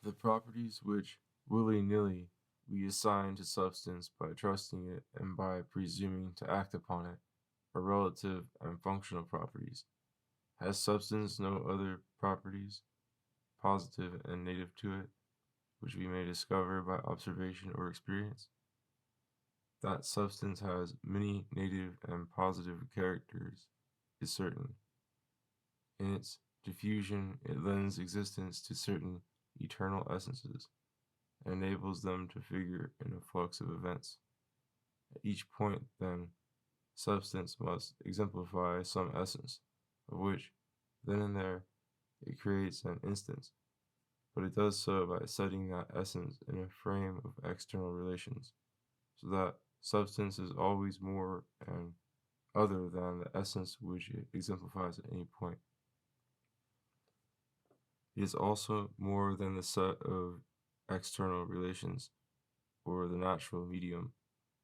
The properties which, willy-nilly, we assign to substance by trusting it and by presuming to act upon it, are relative and functional properties. Has substance no other properties, positive and native to it, which we may discover by observation or experience? That substance has many native and positive characters is certain. In its diffusion, it lends existence to certain eternal essences, and enables them to figure in a flux of events. At each point, then, substance must exemplify some essence, of which, then and there, it creates an instance, but it does so by setting that essence in a frame of external relations, so that substance is always more and other than the essence which it exemplifies at any point. It is also more than the set of external relations, or the natural medium,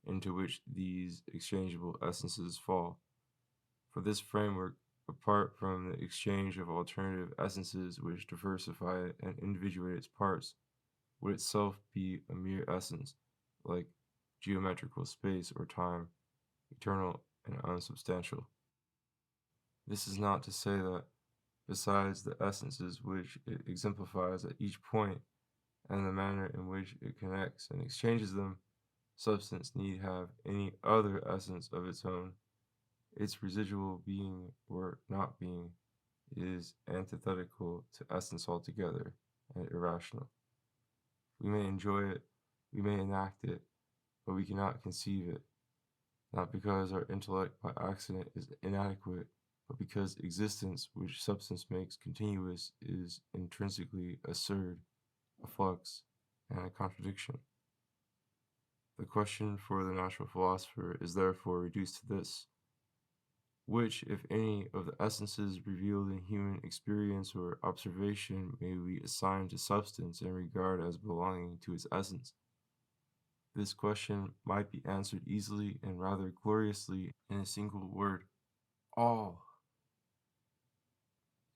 into which these exchangeable essences fall. For this framework, apart from the exchange of alternative essences which diversify it and individuate its parts, would itself be a mere essence, like geometrical space or time, eternal and unsubstantial. This is not to say that, besides the essences which it exemplifies at each point, and the manner in which it connects and exchanges them, substance need have any other essence of its own. Its residual being or not being is antithetical to essence altogether and irrational. We may enjoy it, we may enact it, but we cannot conceive it, not because our intellect by accident is inadequate, but because existence which substance makes continuous is intrinsically absurd, a flux, and a contradiction. The question for the natural philosopher is therefore reduced to this: which, if any, of the essences revealed in human experience or observation may we assign to substance and regard as belonging to its essence? This question might be answered easily and rather gloriously in a single word: all.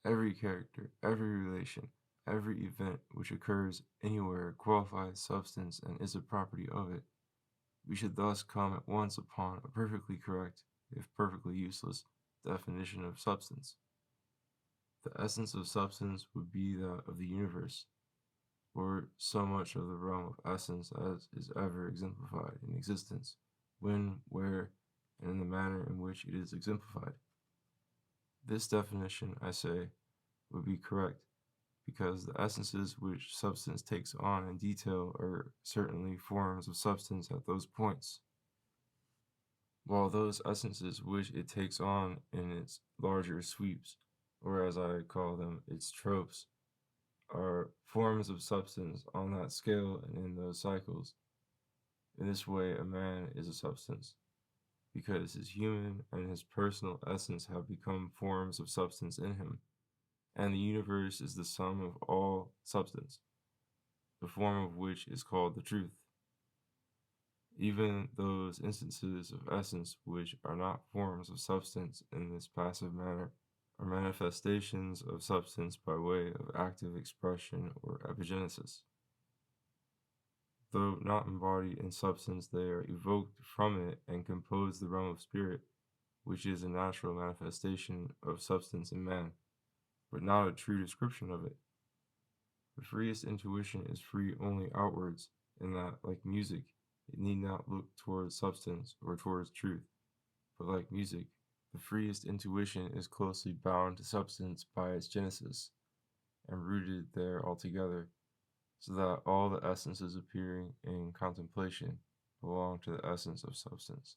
Every character, every relation, every event which occurs anywhere qualifies substance and is a property of it. We should thus come at once upon a perfectly correct, if perfectly useless, definition of substance. The essence of substance would be that of the universe, or so much of the realm of essence as is ever exemplified in existence, when, where, and in the manner in which it is exemplified. This definition, I say, would be correct, because the essences which substance takes on in detail are certainly forms of substance at those points, while those essences which it takes on in its larger sweeps, or as I call them, its tropes, are forms of substance on that scale and in those cycles. In this way, a man is a substance, because his human and his personal essence have become forms of substance in him, and the universe is the sum of all substance, the form of which is called the truth. Even those instances of essence which are not forms of substance in this passive manner are manifestations of substance by way of active expression or epigenesis. Though not embodied in substance, they are evoked from it and compose the realm of spirit, which is a natural manifestation of substance in man, but not a true description of it. The freest intuition is free only outwards, in that, like music, it need not look towards substance or towards truth, but like music, the freest intuition is closely bound to substance by its genesis, and rooted there altogether, so that all the essences appearing in contemplation belong to the essence of substance,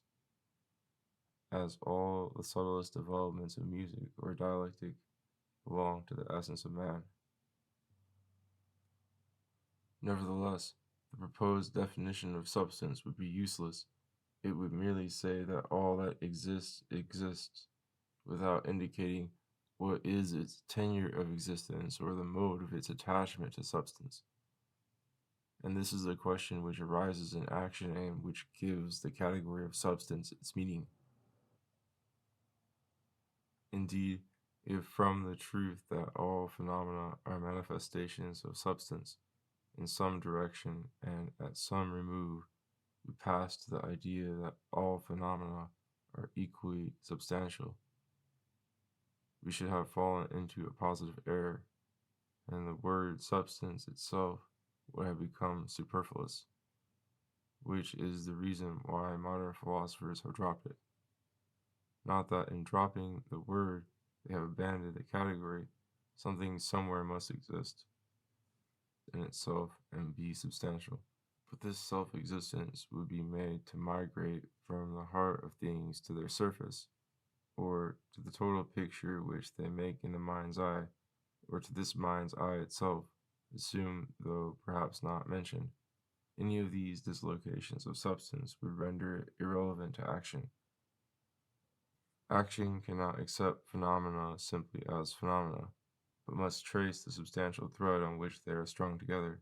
as all the subtlest developments of music or dialectic belong to the essence of man. Nevertheless, the proposed definition of substance would be useless. It would merely say that all that exists exists, without indicating what is its tenure of existence or the mode of its attachment to substance. And this is a question which arises in action and which gives the category of substance its meaning. Indeed, if from the truth that all phenomena are manifestations of substance, in some direction, and at some remove, we pass to the idea that all phenomena are equally substantial. We should have fallen into a positive error, and the word substance itself would have become superfluous, which is the reason why modern philosophers have dropped it. Not that in dropping the word they have abandoned the category, something somewhere must exist in itself and be substantial. But this self-existence would be made to migrate from the heart of things to their surface, or to the total picture which they make in the mind's eye, or to this mind's eye itself, assumed though perhaps not mentioned. Any of these dislocations of substance would render it irrelevant to action. Action cannot accept phenomena simply as phenomena, but must trace the substantial thread on which they are strung together.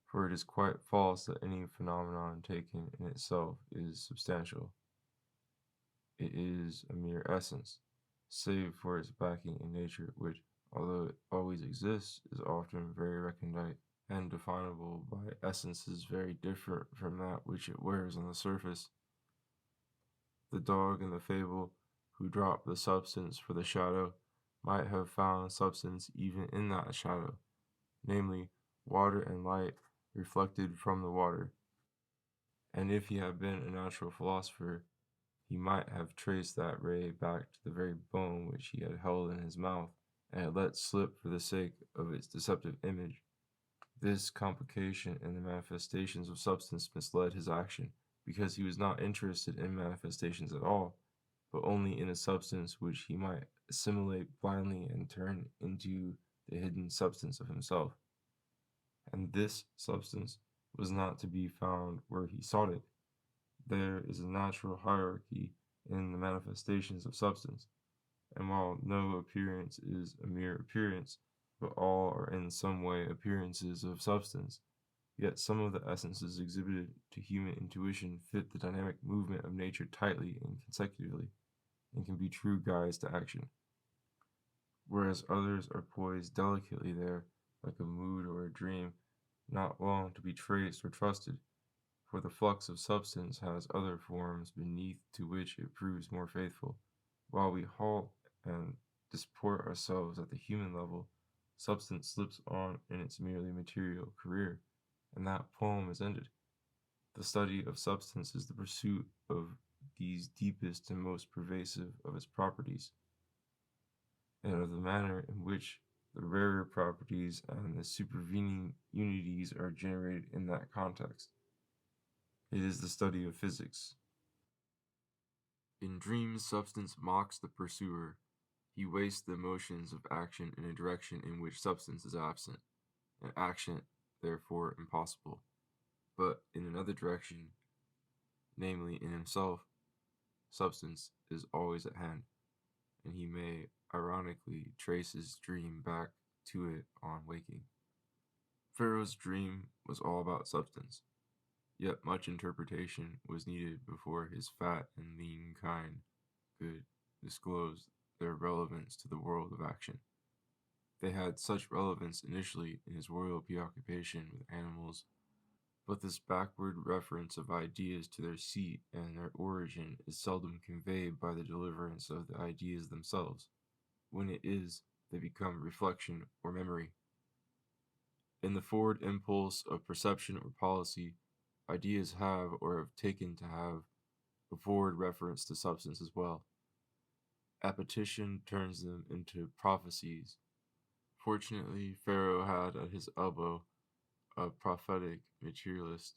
For it is quite false that any phenomenon taken in itself is substantial. It is a mere essence, save for its backing in nature, which, although it always exists, is often very recondite and definable by essences very different from that which it wears on the surface. The dog in the fable, who dropped the substance for the shadow, might have found substance even in that shadow, namely, water and light reflected from the water. And if he had been a natural philosopher, he might have traced that ray back to the very bone which he had held in his mouth, and had let slip for the sake of its deceptive image. This complication in the manifestations of substance misled his action, because he was not interested in manifestations at all, but only in a substance which he might assimilate blindly and turn into the hidden substance of himself. And this substance was not to be found where he sought it. There is a natural hierarchy in the manifestations of substance, and while no appearance is a mere appearance, but all are in some way appearances of substance, yet some of the essences exhibited to human intuition fit the dynamic movement of nature tightly and consecutively, and can be true guides to action, whereas others are poised delicately there, like a mood or a dream, not long to be traced or trusted, for the flux of substance has other forms beneath to which it proves more faithful. While we halt and disport ourselves at the human level, substance slips on in its merely material career, and that poem is ended. The study of substance is the pursuit of these deepest and most pervasive of its properties, and of the manner in which the rarer properties and the supervening unities are generated in that context. It is the study of physics. In dreams, substance mocks the pursuer. He wastes the motions of action in a direction in which substance is absent, and action, therefore, impossible. But in another direction, namely in himself, substance is always at hand, and he may ironically trace his dream back to it on waking. Pharaoh's dream was all about substance, yet much interpretation was needed before his fat and lean kind could disclose their relevance to the world of action. They had such relevance initially in his royal preoccupation with animals, but this backward reference of ideas to their seat and their origin is seldom conveyed by the deliverance of the ideas themselves. When it is, they become reflection or memory. In the forward impulse of perception or policy, ideas have or have taken to have a forward reference to substance as well. Appetition turns them into prophecies. Fortunately, Pharaoh had at his elbow a prophetic materialist,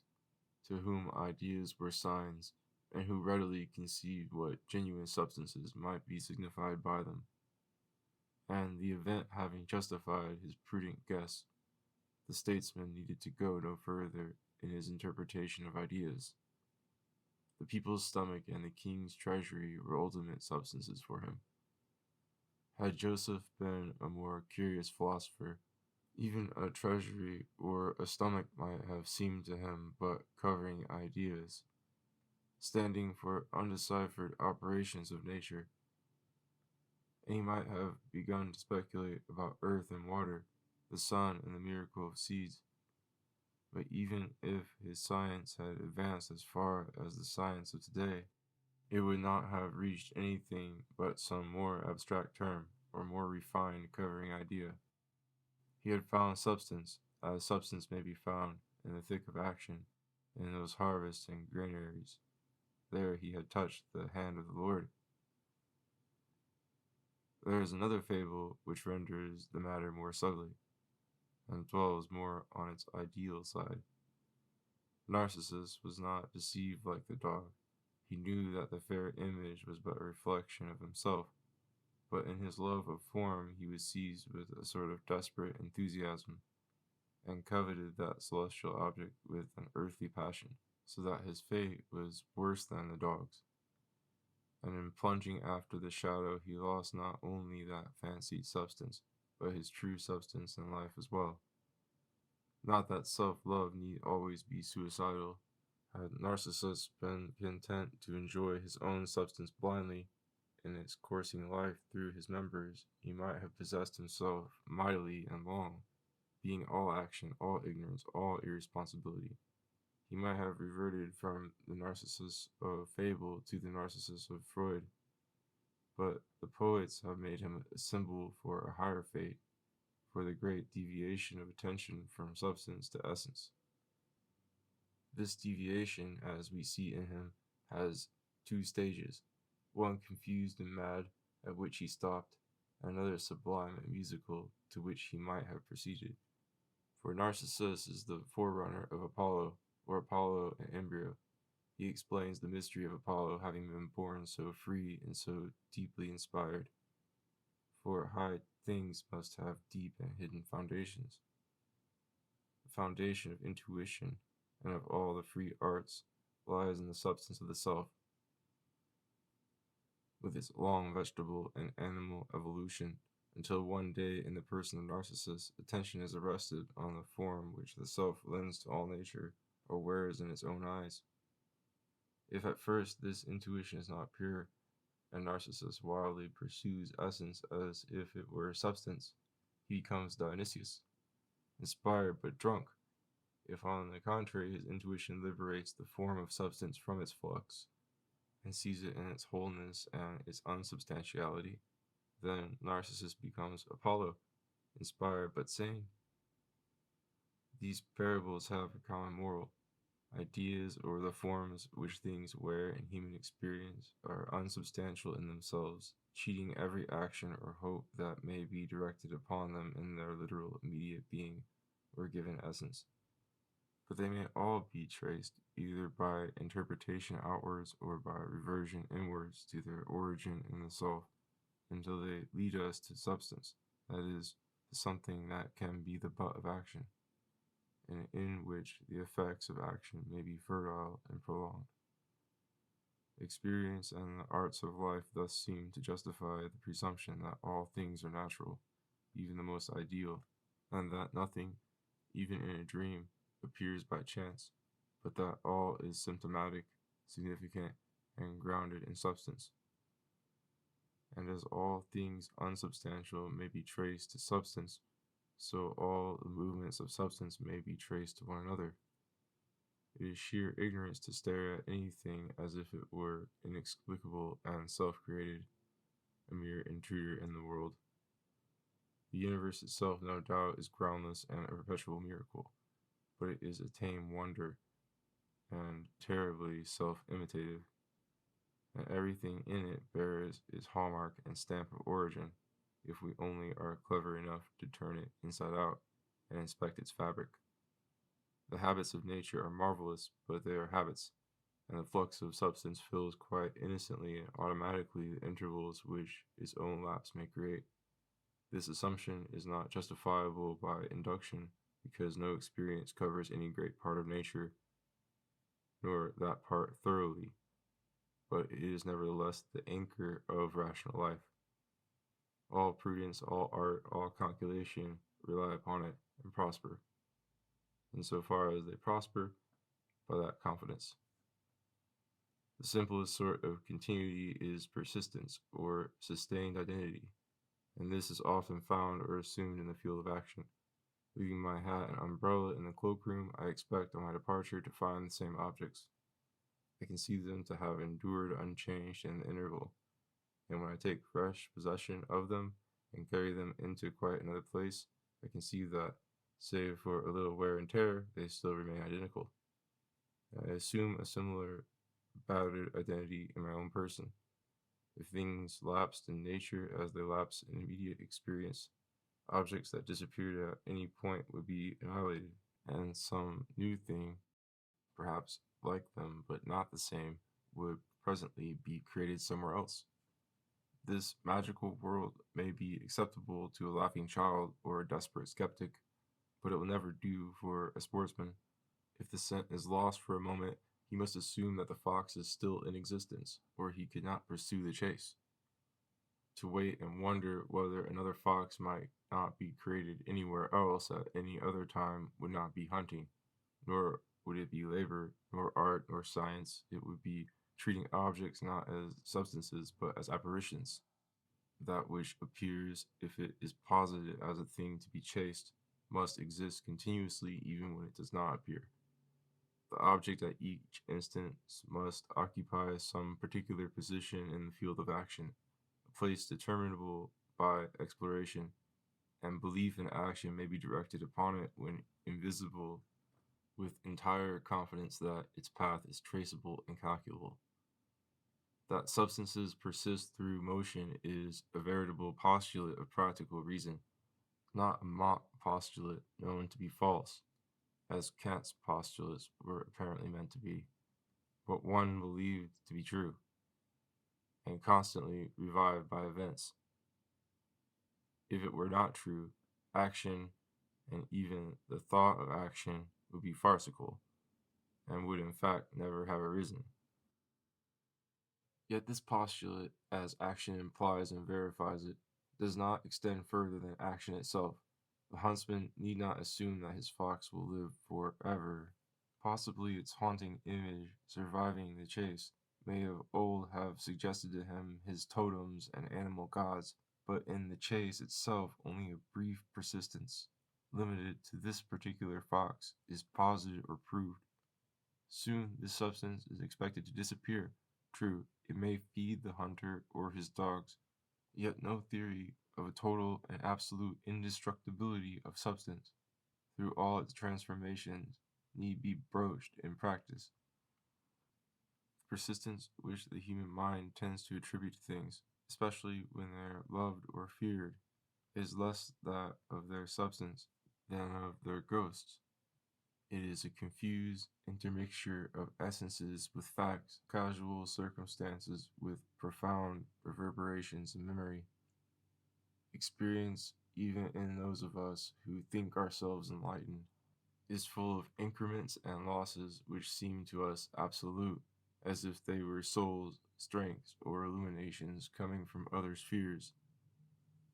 to whom ideas were signs, and who readily conceived what genuine substances might be signified by them. And the event having justified his prudent guess, the statesman needed to go no further in his interpretation of ideas. The people's stomach and the king's treasury were ultimate substances for him. Had Joseph been a more curious philosopher, even a treasury or a stomach might have seemed to him but covering ideas, standing for undeciphered operations of nature, and he might have begun to speculate about earth and water, the sun and the miracle of seeds. But even if his science had advanced as far as the science of today, it would not have reached anything but some more abstract term or more refined covering idea. He had found substance, as substance may be found in the thick of action, in those harvests and granaries. There he had touched the hand of the Lord. There is another fable which renders the matter more subtly, and dwells more on its ideal side. Narcissus was not deceived like the dog. He knew that the fair image was but a reflection of himself, but in his love of form he was seized with a sort of desperate enthusiasm, and coveted that celestial object with an earthly passion, so that his fate was worse than the dog's. And in plunging after the shadow he lost not only that fancied substance, but his true substance in life as well. Not that self-love need always be suicidal. Had Narcissus been content to enjoy his own substance blindly in its coursing life through his members, he might have possessed himself mightily and long, being all action, all ignorance, all irresponsibility. He might have reverted from the Narcissus of fable to the Narcissus of Freud, but the poets have made him a symbol for a higher fate, for the great deviation of attention from substance to essence. This deviation, as we see in him, has two stages, one confused and mad, at which he stopped, and another sublime and musical, to which he might have proceeded. For Narcissus is the forerunner of Apollo, or Apollo in embryo. He explains the mystery of Apollo having been born so free and so deeply inspired. For high things must have deep and hidden foundations. The foundation of intuition and of all the free arts lies in the substance of the self, with its long vegetable and animal evolution, until one day in the person of Narcissus, attention is arrested on the form which the self lends to all nature, or wears in its own eyes. If at first this intuition is not pure, and Narcissus wildly pursues essence as if it were substance, he becomes Dionysius, inspired but drunk. If on the contrary his intuition liberates the form of substance from its flux, and sees it in its wholeness and its unsubstantiality, then Narcissus becomes Apollo, inspired but sane. These parables have a common moral. Ideas, or the forms which things wear in human experience, are unsubstantial in themselves, cheating every action or hope that may be directed upon them in their literal immediate being or given essence. But they may all be traced either by interpretation outwards or by reversion inwards to their origin in the self, until they lead us to substance, that is, to something that can be the butt of action, and in which the effects of action may be fertile and prolonged. Experience and the arts of life thus seem to justify the presumption that all things are natural, even the most ideal, and that nothing, even in a dream, appears by chance, but that all is symptomatic, significant, and grounded in substance. And as all things unsubstantial may be traced to substance, so all the movements of substance may be traced to one another. It is sheer ignorance to stare at anything as if it were inexplicable and self-created, a mere intruder in the world. The universe itself, no doubt, is groundless and a perpetual miracle, but it is a tame wonder and terribly self-imitative, and everything in it bears its hallmark and stamp of origin, if we only are clever enough to turn it inside out and inspect its fabric. The habits of nature are marvelous, but they are habits, and the flux of substance fills quite innocently and automatically the intervals which its own lapse may create. This assumption is not justifiable by induction, because no experience covers any great part of nature, nor that part thoroughly, but it is nevertheless the anchor of rational life. All prudence, all art, all calculation rely upon it and prosper, in so far as they prosper, by that confidence. The simplest sort of continuity is persistence, or sustained identity, and this is often found or assumed in the field of action. Leaving my hat and umbrella in the cloakroom, I expect on my departure to find the same objects. I can see them to have endured unchanged in the interval, and when I take fresh possession of them and carry them into quite another place, I can see that, save for a little wear and tear, they still remain identical. I assume a similar bounded identity in my own person. If things lapsed in nature as they lapse in immediate experience, objects that disappeared at any point would be annihilated, and some new thing, perhaps like them but not the same, would presently be created somewhere else. This magical world may be acceptable to a laughing child or a desperate skeptic, but it will never do for a sportsman. If the scent is lost for a moment, he must assume that the fox is still in existence, or he could not pursue the chase. To wait and wonder whether another fox might not be created anywhere else at any other time would not be hunting, nor would it be labor, nor art, nor science. It would be treating objects not as substances, but as apparitions. That which appears, if it is posited as a thing to be chased, must exist continuously even when it does not appear. The object at each instance must occupy some particular position in the field of action, a place determinable by exploration, and belief in action may be directed upon it when invisible with entire confidence that its path is traceable and calculable. That substances persist through motion is a veritable postulate of practical reason, not a mock postulate known to be false, as Kant's postulates were apparently meant to be, but one believed to be true, and constantly revived by events. If it were not true, action, and even the thought of action, would be farcical, and would in fact never have arisen. Yet this postulate, as action implies and verifies it, does not extend further than action itself. The huntsman need not assume that his fox will live forever. Possibly its haunting image, surviving the chase, may of old have suggested to him his totems and animal gods, but in the chase itself only a brief persistence, limited to this particular fox, is posited or proved. Soon this substance is expected to disappear. True, it may feed the hunter or his dogs, yet no theory of a total and absolute indestructibility of substance, through all its transformations, need be broached in practice. The persistence which the human mind tends to attribute to things, especially when they are loved or feared, is less that of their substance than of their ghosts. It is a confused intermixture of essences with facts, casual circumstances with profound reverberations in memory. Experience, even in those of us who think ourselves enlightened, is full of increments and losses which seem to us absolute, as if they were souls, strengths, or illuminations coming from other spheres.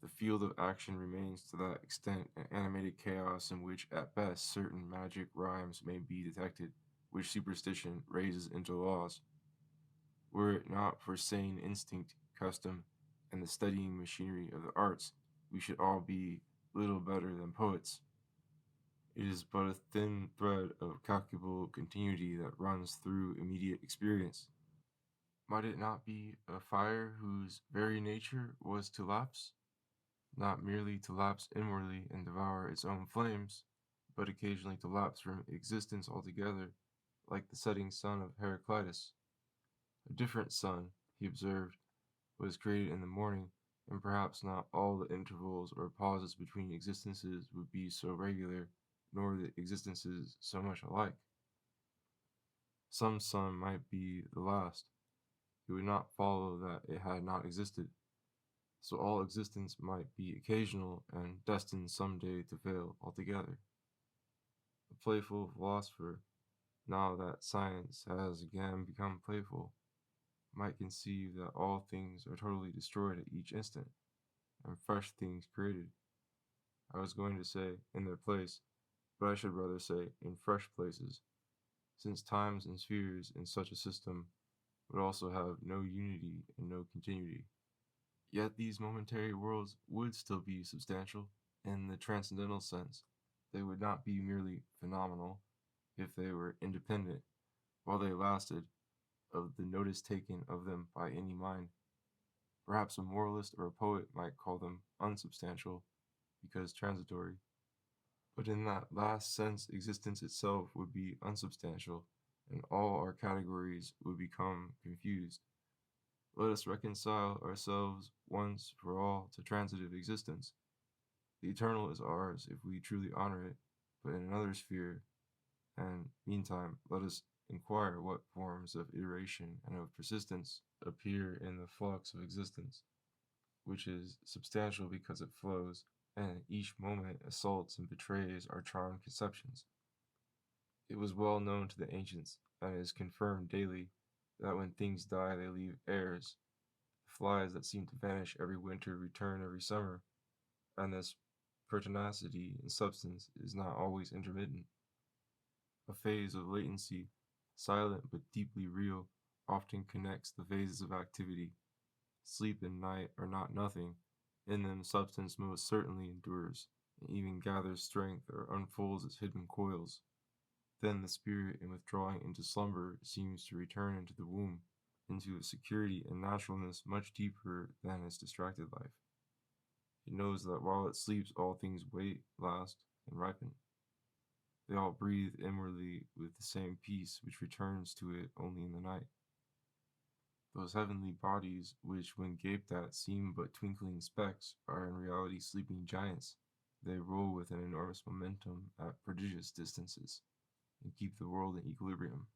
The field of action remains to that extent an animated chaos in which at best certain magic rhymes may be detected, which superstition raises into laws. Were it not for sane instinct, custom, and the steadying machinery of the arts, we should all be little better than poets. It is but a thin thread of calculable continuity that runs through immediate experience. Might it not be a fire whose very nature was to lapse? Not merely to lapse inwardly and devour its own flames, but occasionally to lapse from existence altogether, like the setting sun of Heraclitus. A different sun, he observed, was created in the morning, and perhaps not all the intervals or pauses between existences would be so regular, nor the existences so much alike. Some sun might be the last. It would not follow that it had not existed. So all existence might be occasional and destined some day to fail altogether. A playful philosopher, now that science has again become playful, might conceive that all things are totally destroyed at each instant, and fresh things created. I was going to say in their place, but I should rather say in fresh places, since times and spheres in such a system would also have no unity and no continuity. Yet these momentary worlds would still be substantial in the transcendental sense, They would not be merely phenomenal if they were independent, while they lasted, of the notice taken of them by any mind. Perhaps a moralist or a poet might call them unsubstantial, because transitory. But in that last sense, existence itself would be unsubstantial, and all our categories would become confused. Let us reconcile ourselves once for all to transitive existence. The eternal is ours if we truly honor it, but in another sphere, and meantime, let us inquire what forms of iteration and of persistence appear in the flux of existence, which is substantial because it flows, and each moment assaults and betrays our charmed conceptions. It was well known to the ancients, and is confirmed daily, that when things die they leave heirs. The flies that seem to vanish every winter return every summer, and this pertinacity in substance is not always intermittent. A phase of latency, silent but deeply real, often connects the phases of activity. Sleep and night are not nothing. In them substance most certainly endures, and even gathers strength or unfolds its hidden coils. Then the spirit, in withdrawing into slumber, seems to return into the womb, into a security and naturalness much deeper than its distracted life. It knows that while it sleeps all things wait, last, and ripen. They all breathe inwardly with the same peace which returns to it only in the night. Those heavenly bodies, which when gaped at seem but twinkling specks, are in reality sleeping giants. They roll with an enormous momentum at prodigious distances, and keep the world in equilibrium.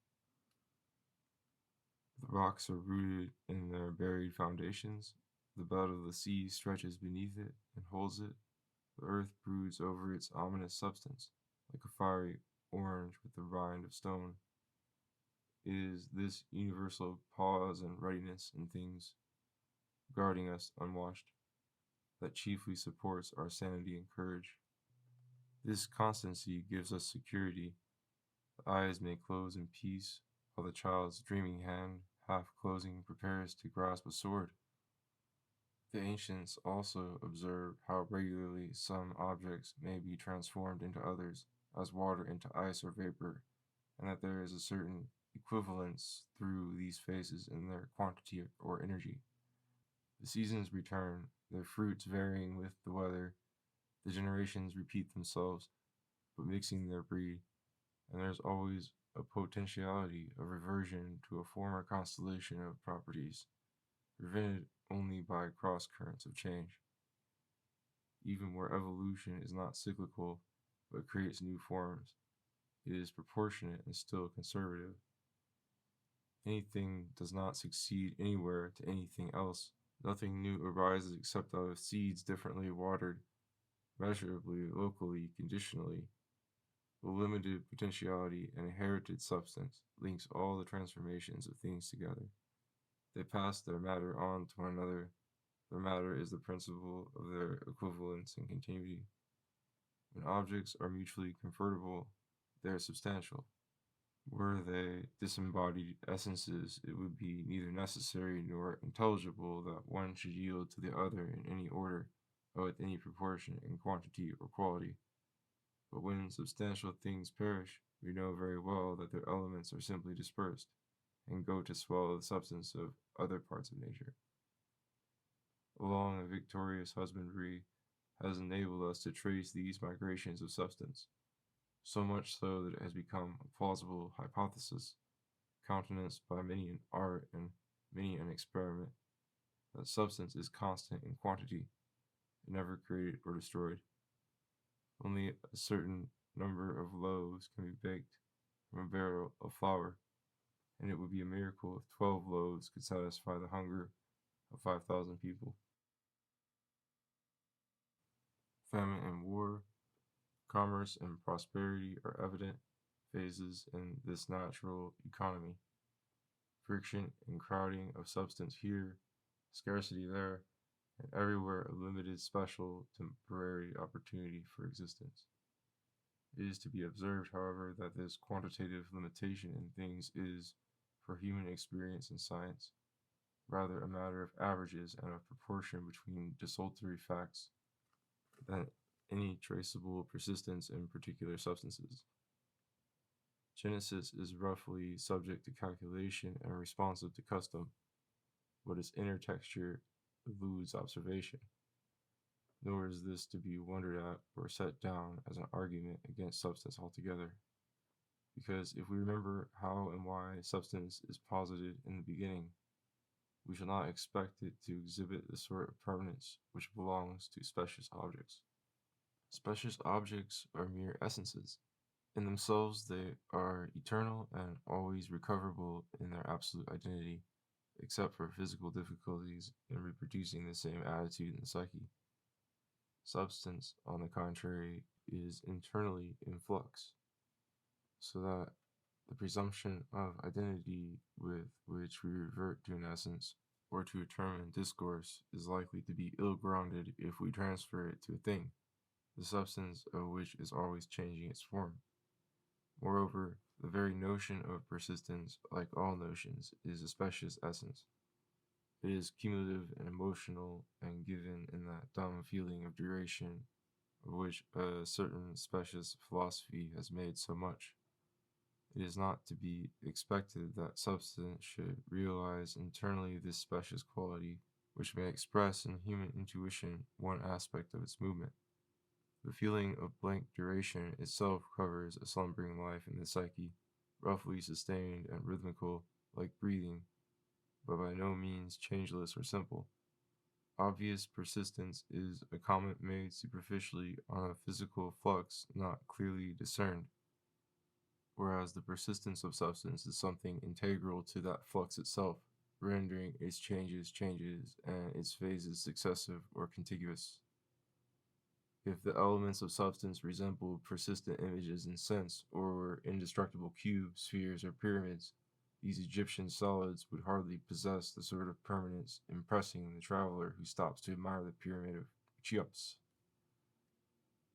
The rocks are rooted in their buried foundations. The bed of the sea stretches beneath it and holds it. The earth broods over its ominous substance, like a fiery orange with the rind of stone. It is this universal pause and readiness in things, guarding us unwashed, that chiefly supports our sanity and courage. This constancy gives us security. The eyes may close in peace, while the child's dreaming hand, half closing, prepares to grasp a sword. The ancients also observed how regularly some objects may be transformed into others, as water into ice or vapor, and that there is a certain equivalence through these phases in their quantity or energy. The seasons return, their fruits varying with the weather. The generations repeat themselves, but mixing their breed, and there is always a potentiality of reversion to a former constellation of properties, prevented only by cross currents of change. Even where evolution is not cyclical, but creates new forms, it is proportionate and still conservative. Anything does not succeed anywhere to anything else. Nothing new arises except out of seeds differently watered, measurably, locally, conditionally. The limited potentiality and inherited substance links all the transformations of things together. They pass their matter on to one another. Their matter is the principle of their equivalence and continuity. When objects are mutually convertible, they are substantial. Were they disembodied essences, it would be neither necessary nor intelligible that one should yield to the other in any order, or with any proportion in quantity or quality. But when substantial things perish, we know very well that their elements are simply dispersed, and go to swallow the substance of other parts of nature. Long and victorious husbandry has enabled us to trace these migrations of substance, so much so that it has become a plausible hypothesis, countenanced by many an art and many an experiment, that substance is constant in quantity, and never created or destroyed. Only a certain number of loaves can be baked from a barrel of flour, and it would be a miracle if 12 loaves could satisfy the hunger of 5,000 people. Famine and war, commerce and prosperity are evident phases in this natural economy. Friction and crowding of substance here, scarcity there, and everywhere a limited, special, temporary opportunity for existence. It is to be observed, however, that this quantitative limitation in things is, for human experience and science, rather a matter of averages and of proportion between desultory facts than any traceable persistence in particular substances. Genesis is roughly subject to calculation and responsive to custom, but its inner texture eludes observation. Nor is this to be wondered at or set down as an argument against substance altogether. Because if we remember how and why substance is posited in the beginning, we shall not expect it to exhibit the sort of permanence which belongs to specious objects. Specious objects are mere essences. In themselves, they are eternal and always recoverable in their absolute identity, except for physical difficulties in reproducing the same attitude in the psyche. Substance, on the contrary, is internally in flux, so that the presumption of identity with which we revert to an essence or to a term in discourse is likely to be ill-grounded if we transfer it to a thing, the substance of which is always changing its form. Moreover, the very notion of persistence, like all notions, is a specious essence. It is cumulative and emotional and given in that dumb feeling of duration of which a certain specious philosophy has made so much. It is not to be expected that substance should realize internally this specious quality, which may express in human intuition one aspect of its movement. The feeling of blank duration itself covers a slumbering life in the psyche, roughly sustained and rhythmical, like breathing, but by no means changeless or simple. Obvious persistence is a comment made superficially on a physical flux not clearly discerned, whereas the persistence of substance is something integral to that flux itself, rendering its changes and its phases successive or contiguous. If the elements of substance resembled persistent images in sense, or were indestructible cubes, spheres, or pyramids, these Egyptian solids would hardly possess the sort of permanence impressing the traveler who stops to admire the pyramid of Cheops.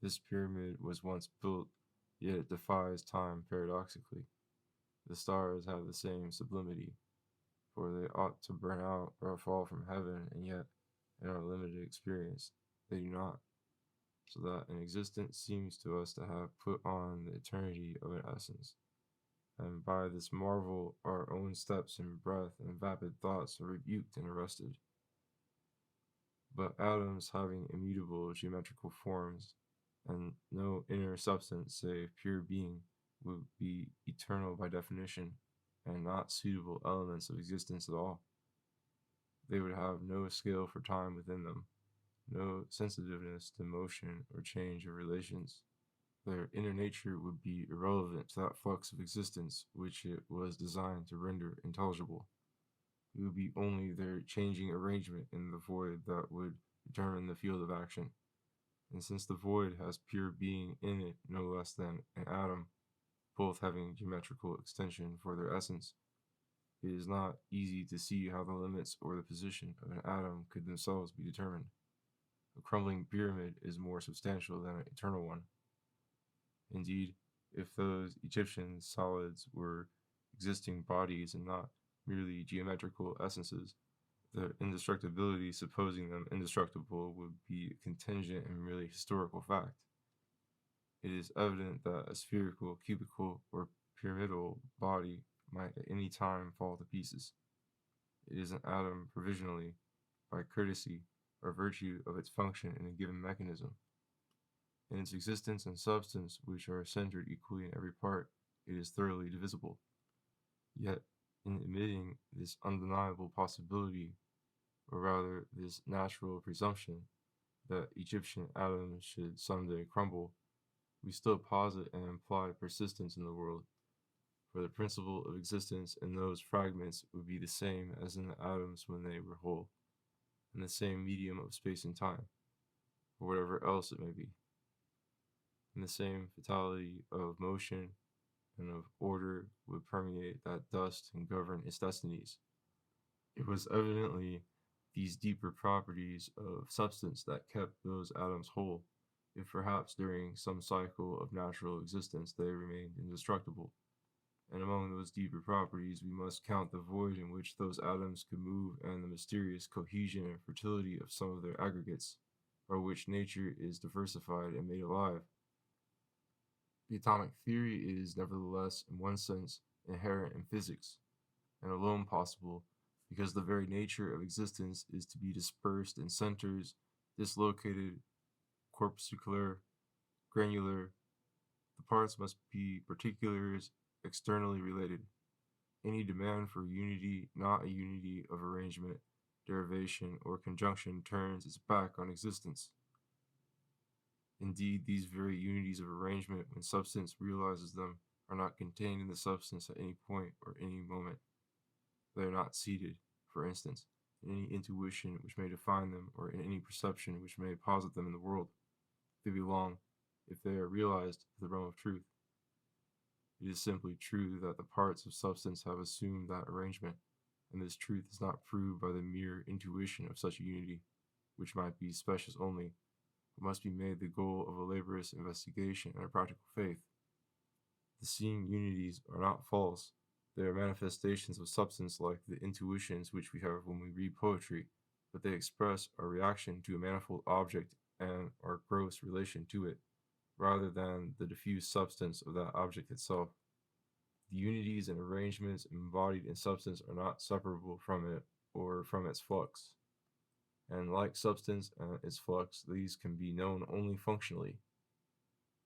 This pyramid was once built, yet it defies time paradoxically. The stars have the same sublimity, for they ought to burn out or fall from heaven, and yet, in our limited experience, they do not, so that an existence seems to us to have put on the eternity of an essence. And by this marvel, our own steps and breath and vapid thoughts are rebuked and arrested. But atoms having immutable geometrical forms, and no inner substance save pure being, would be eternal by definition, and not suitable elements of existence at all. They would have no scale for time within them, no sensitiveness to motion or change of relations. Their inner nature would be irrelevant to that flux of existence which it was designed to render intelligible. It would be only their changing arrangement in the void that would determine the field of action. And since the void has pure being in it no less than an atom, both having geometrical extension for their essence, it is not easy to see how the limits or the position of an atom could themselves be determined. A crumbling pyramid is more substantial than an eternal one. Indeed, if those Egyptian solids were existing bodies and not merely geometrical essences, their indestructibility, supposing them indestructible, would be a contingent and merely historical fact. It is evident that a spherical, cubical, or pyramidal body might at any time fall to pieces. It is an atom provisionally, by courtesy or virtue of its function in a given mechanism. In its existence and substance, which are centered equally in every part, it is thoroughly divisible. Yet, in admitting this undeniable possibility, or rather this natural presumption, that Egyptian atoms should someday crumble, we still posit and imply persistence in the world, for the principle of existence in those fragments would be the same as in the atoms when they were whole, in the same medium of space and time, or whatever else it may be, and the same fatality of motion and of order would permeate that dust and govern its destinies. It was evidently these deeper properties of substance that kept those atoms whole, if perhaps during some cycle of natural existence they remained indestructible. And among those deeper properties we must count the void in which those atoms could move and the mysterious cohesion and fertility of some of their aggregates, by which nature is diversified and made alive. The atomic theory is nevertheless, in one sense, inherent in physics, and alone possible because the very nature of existence is to be dispersed in centers, dislocated, corpuscular, granular. The parts must be particulars externally related. Any demand for unity, not a unity of arrangement, derivation, or conjunction, turns its back on existence. Indeed, these very unities of arrangement, when substance realizes them, are not contained in the substance at any point or any moment. They are not seated, for instance, in any intuition which may define them, or in any perception which may posit them in the world. They belong, if they are realized, to the realm of truth. It is simply true that the parts of substance have assumed that arrangement, and this truth is not proved by the mere intuition of such a unity, which might be specious only, but must be made the goal of a laborious investigation and a practical faith. The seeing unities are not false. They are manifestations of substance like the intuitions which we have when we read poetry, but they express our reaction to a manifold object and our gross relation to it, rather than the diffuse substance of that object itself. The unities and arrangements embodied in substance are not separable from it or from its flux, and like substance and its flux, these can be known only functionally.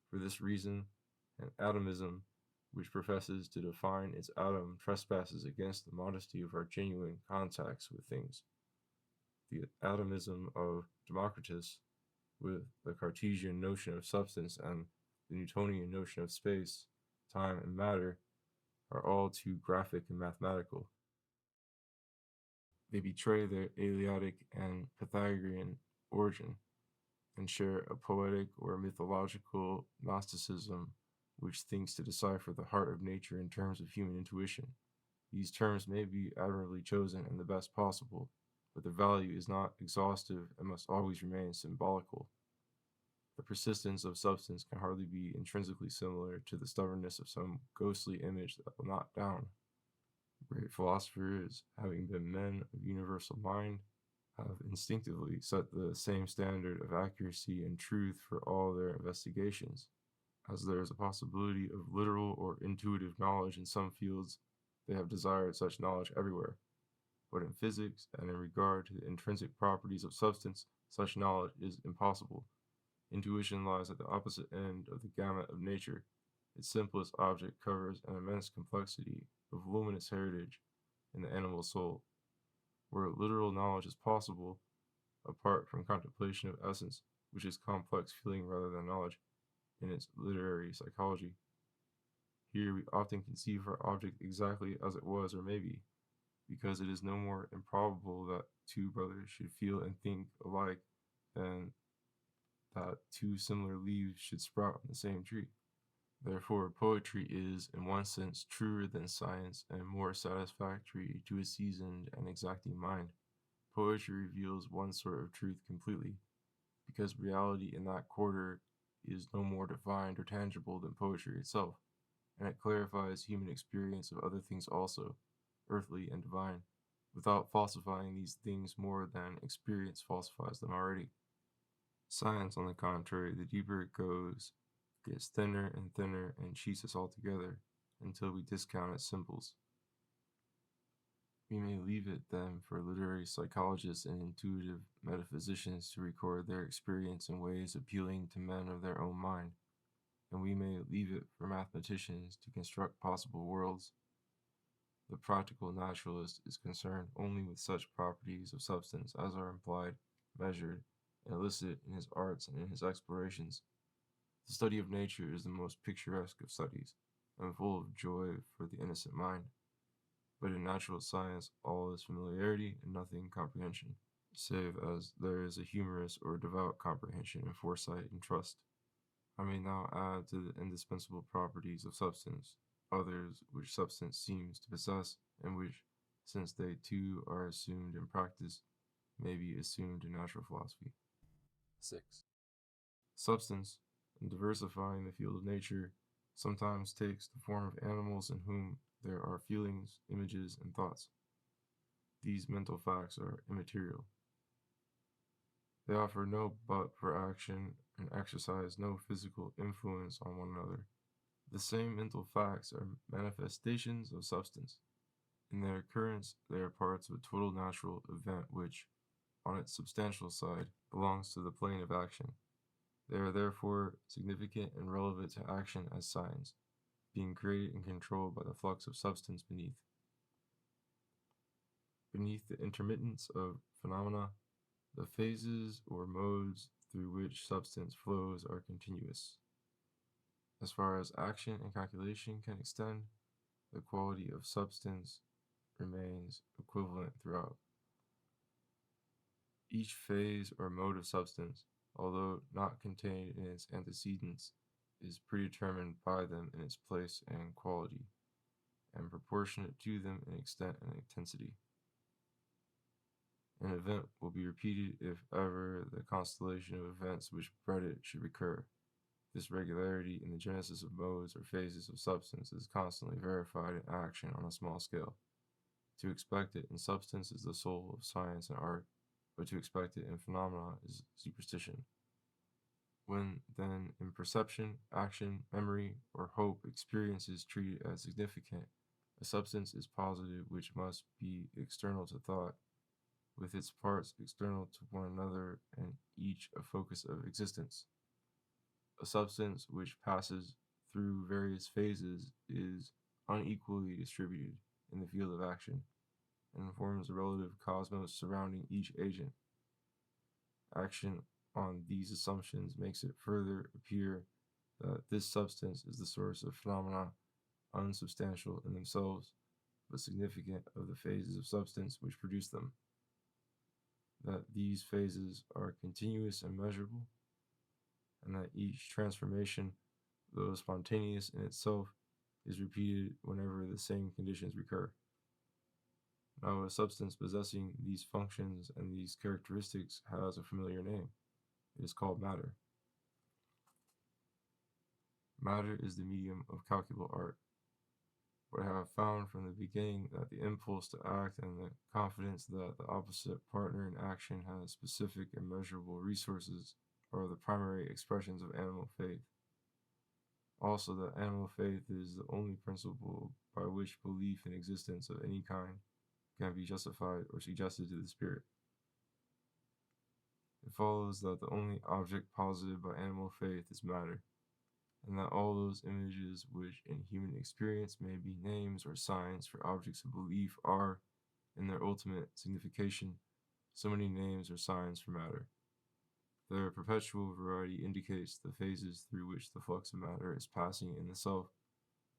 For this reason, an atomism which professes to define its atom trespasses against the modesty of our genuine contacts with things. The atomism of Democritus, with the Cartesian notion of substance and the Newtonian notion of space, time, and matter, are all too graphic and mathematical. They betray their Eleatic and Pythagorean origin, and share a poetic or mythological Gnosticism which thinks to decipher the heart of nature in terms of human intuition. These terms may be admirably chosen and the best possible, but their value is not exhaustive and must always remain symbolical. The persistence of substance can hardly be intrinsically similar to the stubbornness of some ghostly image that will not down. Great philosophers, having been men of universal mind, have instinctively set the same standard of accuracy and truth for all their investigations. As there is a possibility of literal or intuitive knowledge in some fields, they have desired such knowledge everywhere. But in physics and in regard to the intrinsic properties of substance, such knowledge is impossible. Intuition lies at the opposite end of the gamut of nature. Its simplest object covers an immense complexity of luminous heritage in the animal soul. Where literal knowledge is possible, apart from contemplation of essence, which is complex feeling rather than knowledge, in its literary psychology. Here we often conceive our object exactly as it was or may be, because it is no more improbable that two brothers should feel and think alike than that two similar leaves should sprout on the same tree. Therefore, poetry is, in one sense, truer than science and more satisfactory to a seasoned and exacting mind. Poetry reveals one sort of truth completely, because reality in that quarter is no more defined or tangible than poetry itself, and it clarifies human experience of other things also, earthly and divine, without falsifying these things more than experience falsifies them already. Science, on the contrary, the deeper it goes, gets thinner and cheats us altogether until we discount its symbols. We may leave it then for literary psychologists and intuitive metaphysicians to record their experience in ways appealing to men of their own mind, and we may leave it for mathematicians to construct possible worlds. The practical naturalist is concerned only with such properties of substance as are implied, measured, and illicit in his arts and in his explorations. The study of nature is the most picturesque of studies, and full of joy for the innocent mind. But in natural science all is familiarity and nothing comprehension, save as there is a humorous or devout comprehension and foresight and trust. I may now add to the indispensable properties of substance others which substance seems to possess, and which, since they too are assumed in practice, may be assumed in natural philosophy. 6. Substance, in diversifying the field of nature, sometimes takes the form of animals in whom there are feelings, images, and thoughts. These mental facts are immaterial. They offer no but for action and exercise no physical influence on one another. The same mental facts are manifestations of substance. In their occurrence, they are parts of a total natural event which, on its substantial side, belongs to the plane of action. They are therefore significant and relevant to action as signs, being created and controlled by the flux of substance beneath. Beneath the intermittence of phenomena, the phases or modes through which substance flows are continuous. As far as action and calculation can extend, the quality of substance remains equivalent throughout. Each phase or mode of substance, although not contained in its antecedents, is predetermined by them in its place and quality, and proportionate to them in extent and intensity. An event will be repeated if ever the constellation of events which bred it should recur. This regularity in the genesis of modes or phases of substance is constantly verified in action on a small scale. To expect it in substance is the soul of science and art, but to expect it in phenomena is superstition. When, then, in perception, action, memory, or hope, experience is treated as significant, a substance is posited which must be external to thought, with its parts external to one another and each a focus of existence. A substance which passes through various phases is unequally distributed in the field of action and forms a relative cosmos surrounding each agent. Action on these assumptions makes it further appear that this substance is the source of phenomena unsubstantial in themselves, but significant of the phases of substance which produce them. That these phases are continuous and measurable, and that each transformation, though spontaneous in itself, is repeated whenever the same conditions recur. Now, a substance possessing these functions and these characteristics has a familiar name. It is called matter. Matter is the medium of calculable art. But I have found from the beginning that the impulse to act and the confidence that the opposite partner in action has specific and measurable resources are the primary expressions of animal faith. Also, that animal faith is the only principle by which belief in existence of any kind can be justified or suggested to the spirit. It follows that the only object posited by animal faith is matter, and that all those images which in human experience may be names or signs for objects of belief are, in their ultimate signification, so many names or signs for matter. Their perpetual variety indicates the phases through which the flux of matter is passing in the self,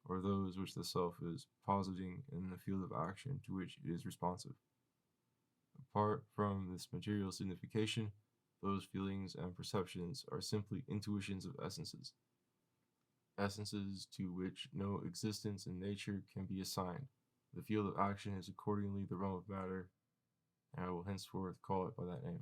or those which the self is positing in the field of action to which it is responsive. Apart from this material signification, those feelings and perceptions are simply intuitions of essences to which no existence in nature can be assigned. The field of action is accordingly the realm of matter, and I will henceforth call it by that name.